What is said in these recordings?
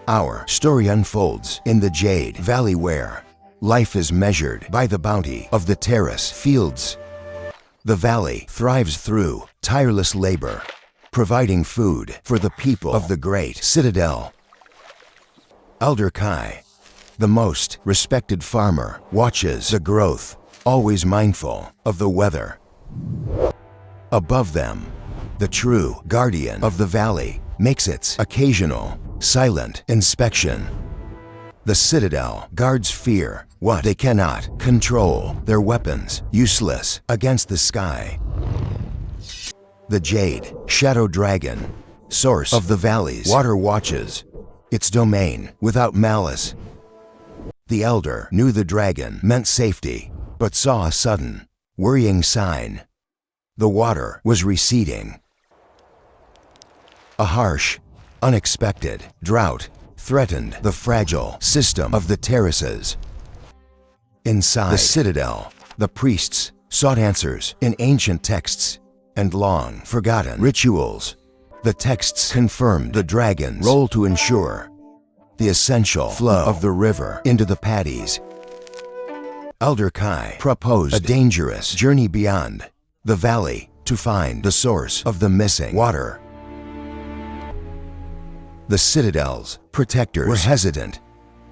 Our story unfolds in the Jade Valley where life is measured by the bounty of the terrace fields. The valley thrives through tireless labor, providing food for the people of the great citadel. Elder Kai, the most respected farmer, watches the growth, always mindful of the weather. Above them, the true guardian of the valley makes its occasional, silent inspection. The citadel guards fear what they cannot control, their weapons useless against the sky. The Jade Shadow Dragon, source of the valley's water, watches its domain without malice. The elder knew the dragon meant safety, but saw a sudden, worrying sign. The water was receding. A harsh, unexpected drought threatened the fragile system of the terraces. Inside the citadel, the priests sought answers in ancient texts and long-forgotten rituals. The texts confirmed the dragon's role to ensure the essential flow of the river into the paddies. Elder Kai proposed a dangerous journey beyond the valley to find the source of the missing water. The citadel's protectors were hesitant.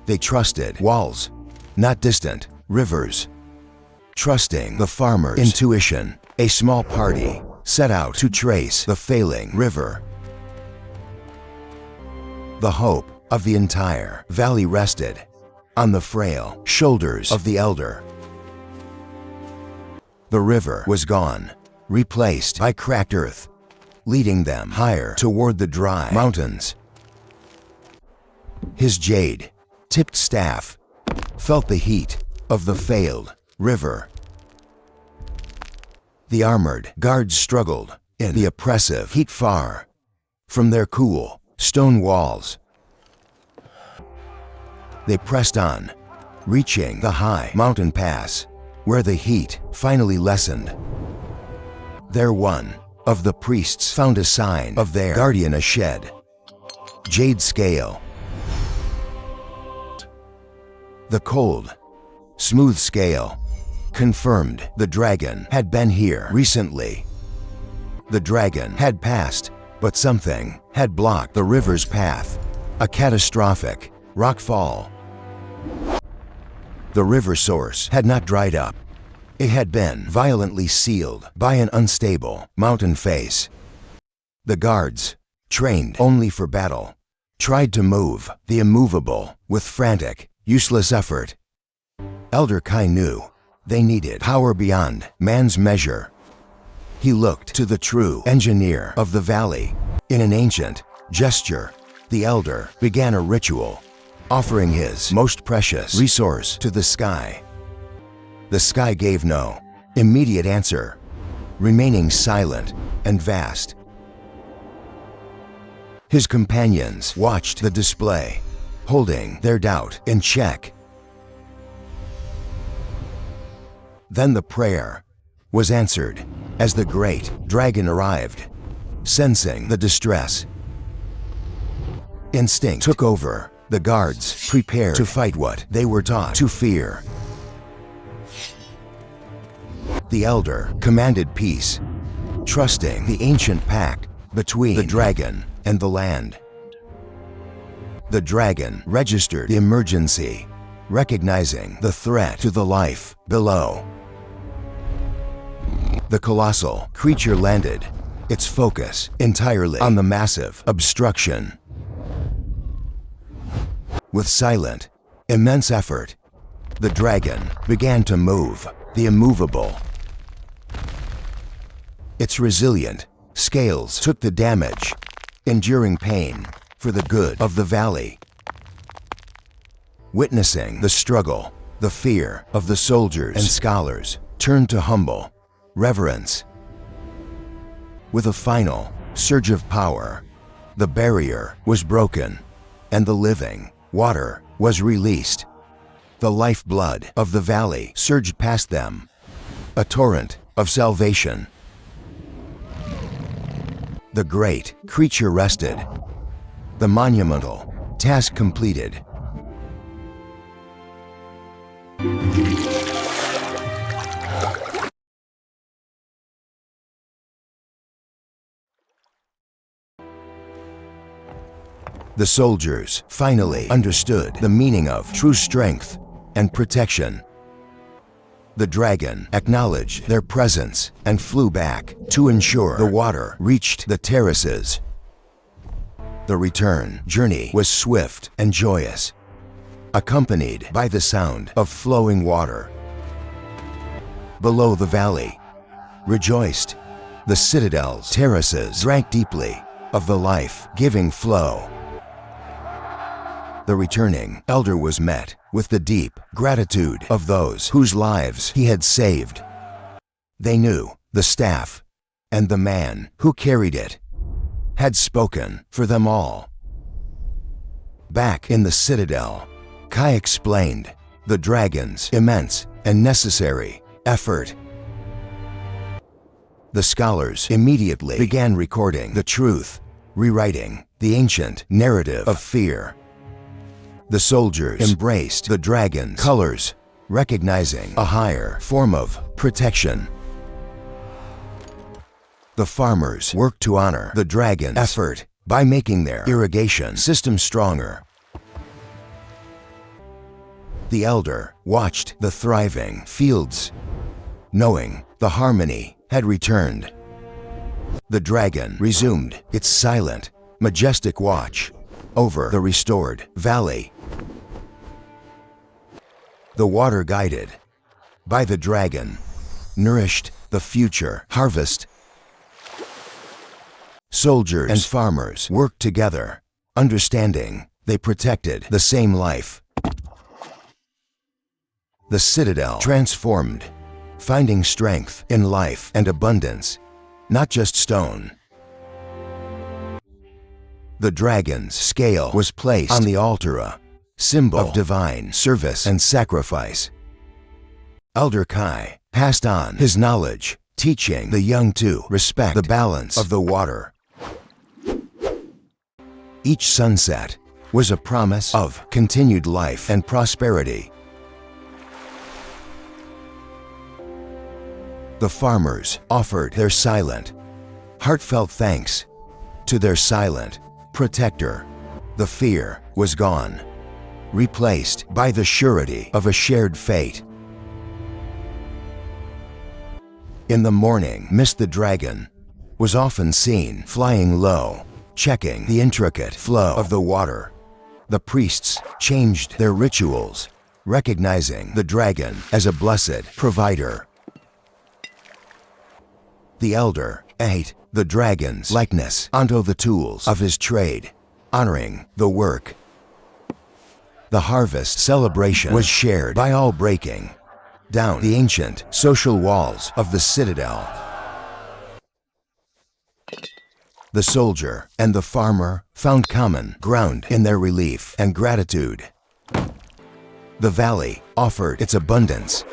They trusted walls, not distant rivers. Trusting the farmer's intuition, a small party set out to trace the failing river. The hope of the entire valley rested on the frail shoulders of the elder. The river was gone, replaced by cracked earth, leading them higher toward the dry mountains. His jade-tipped staff felt the heat of the failed river. The armored guards struggled in the oppressive heat far from their cool stone walls. They pressed on, reaching the high mountain pass, where the heat finally lessened. There one of the priests found a sign of their guardian, a shed. Jade scale. The cold, smooth scale confirmed the dragon had been here recently. The dragon had passed, but something had blocked the river's path. A catastrophic rockfall. The river source had not dried up. It had been violently sealed by an unstable mountain face. The guards, trained only for battle, tried to move the immovable with frantic, useless effort. Elder Kai knew they needed power beyond man's measure. He looked to the true engineer of the valley. In an ancient gesture, the elder began a ritual, offering his most precious resource to the sky. The sky gave no immediate answer, remaining silent and vast. His companions watched the display, holding their doubt in check. Then the prayer was answered as the great dragon arrived, sensing the distress. Instinct took over. The guards prepared to fight what they were taught to fear. The elder commanded peace, trusting the ancient pact between the dragon and the land. The dragon registered the emergency, recognizing the threat to the life below. The colossal creature landed, its focus entirely on the massive obstruction. With silent, immense effort, the dragon began to move the immovable. Its resilient scales took the damage, enduring pain for the good of the valley. Witnessing the struggle, the fear of the soldiers and scholars turned to humble reverence. With a final surge of power, the barrier was broken, and the living water was released. The lifeblood of the valley surged past them, a torrent of salvation. The great creature rested, the monumental Task completed. The soldiers finally understood the meaning of true strength and protection. The dragon acknowledged their presence and flew back to ensure the water reached the terraces. The return journey was swift and joyous, accompanied by the sound of flowing water. Below the valley, rejoiced, the citadel's terraces drank deeply of the life-giving flow. The returning elder was met with the deep gratitude of those whose lives he had saved. They knew the staff and the man who carried it had spoken for them all. Back in the citadel, Kai explained the dragon's immense and necessary effort. The scholars immediately began recording the truth, rewriting the ancient narrative of fear. The soldiers embraced the dragon's colors, recognizing a higher form of protection. The farmers worked to honor the dragon's effort by making their irrigation system stronger. The elder watched the thriving fields, knowing the harmony had returned. The dragon resumed its silent, majestic watch over the restored valley. The water guided by the dragon nourished the future harvest. Soldiers and farmers worked together, understanding they protected the same life. The citadel transformed, finding strength in life and abundance, not just stone. The dragon's scale was placed on the altar, a symbol of divine service and sacrifice. Elder Kai passed on his knowledge, teaching the young to respect the balance of the water. Each sunset was a promise of continued life and prosperity. The farmers offered their silent, heartfelt thanks to their silent protector. The fear was gone, replaced by the surety of a shared fate. In the morning mist, the dragon was often seen flying low, checking the intricate flow of the water. The priests changed their rituals, recognizing the dragon as a blessed provider. The elder ate the dragon's likeness onto the tools of his trade, honoring the work. The harvest celebration was shared by all, breaking down the ancient social walls of the citadel. The soldier and the farmer found common ground in their relief and gratitude. The valley offered its abundance,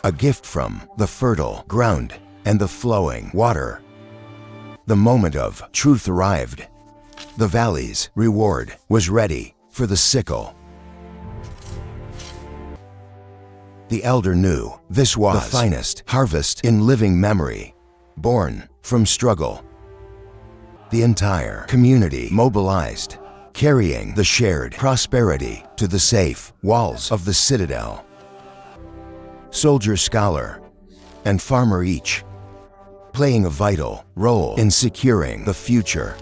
a gift from the fertile ground and the flowing water. The moment of truth arrived. The valley's reward was ready for the sickle. The elder knew this was the finest harvest in living memory, born from struggle. The entire community mobilized, carrying the shared prosperity to the safe walls of the citadel. Soldier, scholar, and farmer each playing a vital role in securing the future.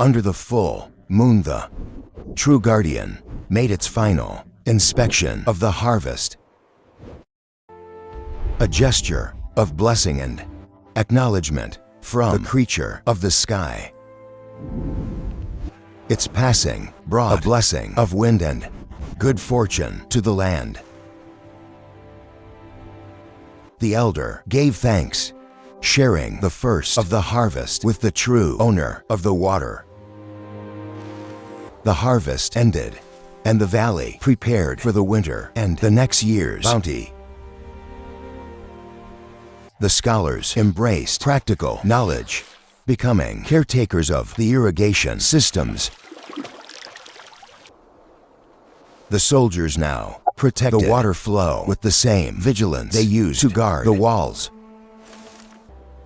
Under the full moon, the true guardian made its final inspection of the harvest. A gesture of blessing and acknowledgement from the creature of the sky. Its passing brought a blessing of wind and good fortune to the land. The elder gave thanks, sharing the first of the harvest with the true owner of the water. The harvest ended, and the valley prepared for the winter and the next year's bounty. The scholars embraced practical knowledge, becoming caretakers of the irrigation systems. The soldiers now protect the water flow with the same vigilance they used to guard the walls.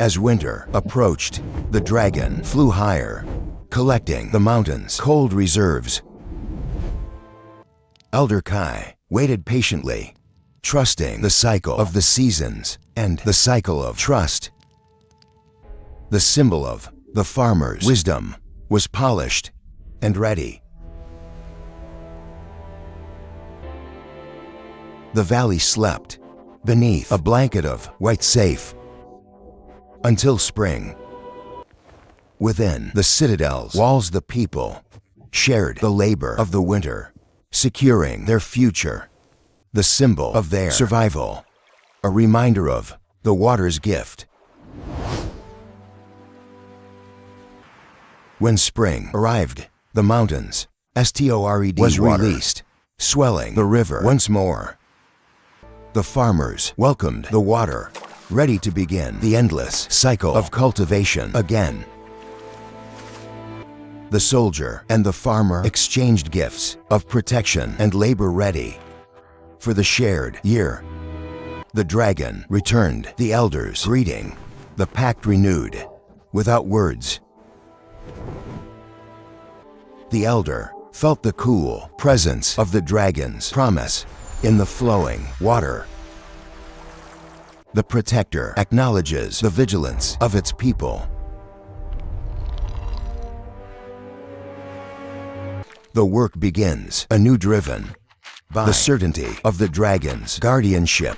As winter approached, the dragon flew higher, collecting the mountain's cold reserves. Elder Kai waited patiently, trusting the cycle of the seasons and the cycle of trust. The symbol of the farmer's wisdom was polished and ready. The valley slept beneath a blanket of white safe until spring. Within the citadel's walls, the people shared the labor of the winter, securing their future, the symbol of their survival, a reminder of the water's gift. When spring arrived, the mountain's STORED was released, swelling the river once more. The farmers welcomed the water, ready to begin the endless cycle of cultivation again. The soldier and the farmer exchanged gifts of protection and labor, ready for the shared year. The dragon returned the elders' greeting, the pact renewed without words. The elder felt the cool presence of the dragon's promise in the flowing water. The protector acknowledges the vigilance of its people. The work begins anew, driven by the certainty of the dragon's guardianship.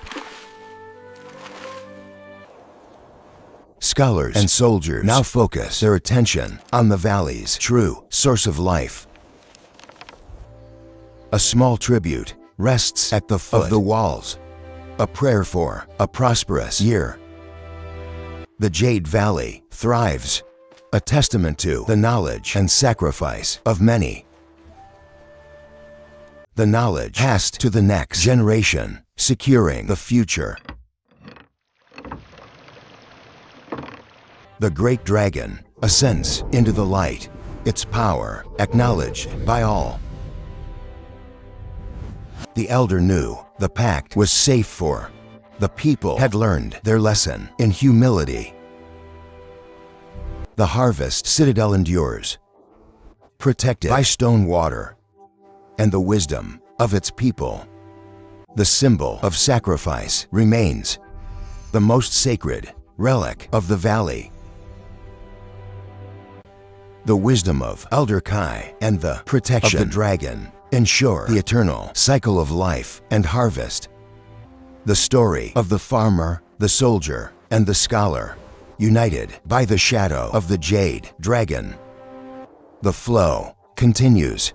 Scholars and soldiers now focus their attention on the valley's true source of life. A small tribute rests at the foot of the walls, a prayer for a prosperous year. The Jade Valley thrives, a testament to the knowledge and sacrifice of many. The knowledge passed to the next generation, securing the future. The great dragon ascends into the light, its power acknowledged by all. The elder knew the pact was safe, for the people had learned their lesson in humility. The Harvest Citadel endures, protected by stone water and the wisdom of its people. The symbol of sacrifice remains the most sacred relic of the valley. The wisdom of Elder Kai and the protection of the dragon ensure the eternal cycle of life and harvest. The story of the farmer, the soldier, and the scholar, united by the shadow of the Jade Dragon. The flow continues.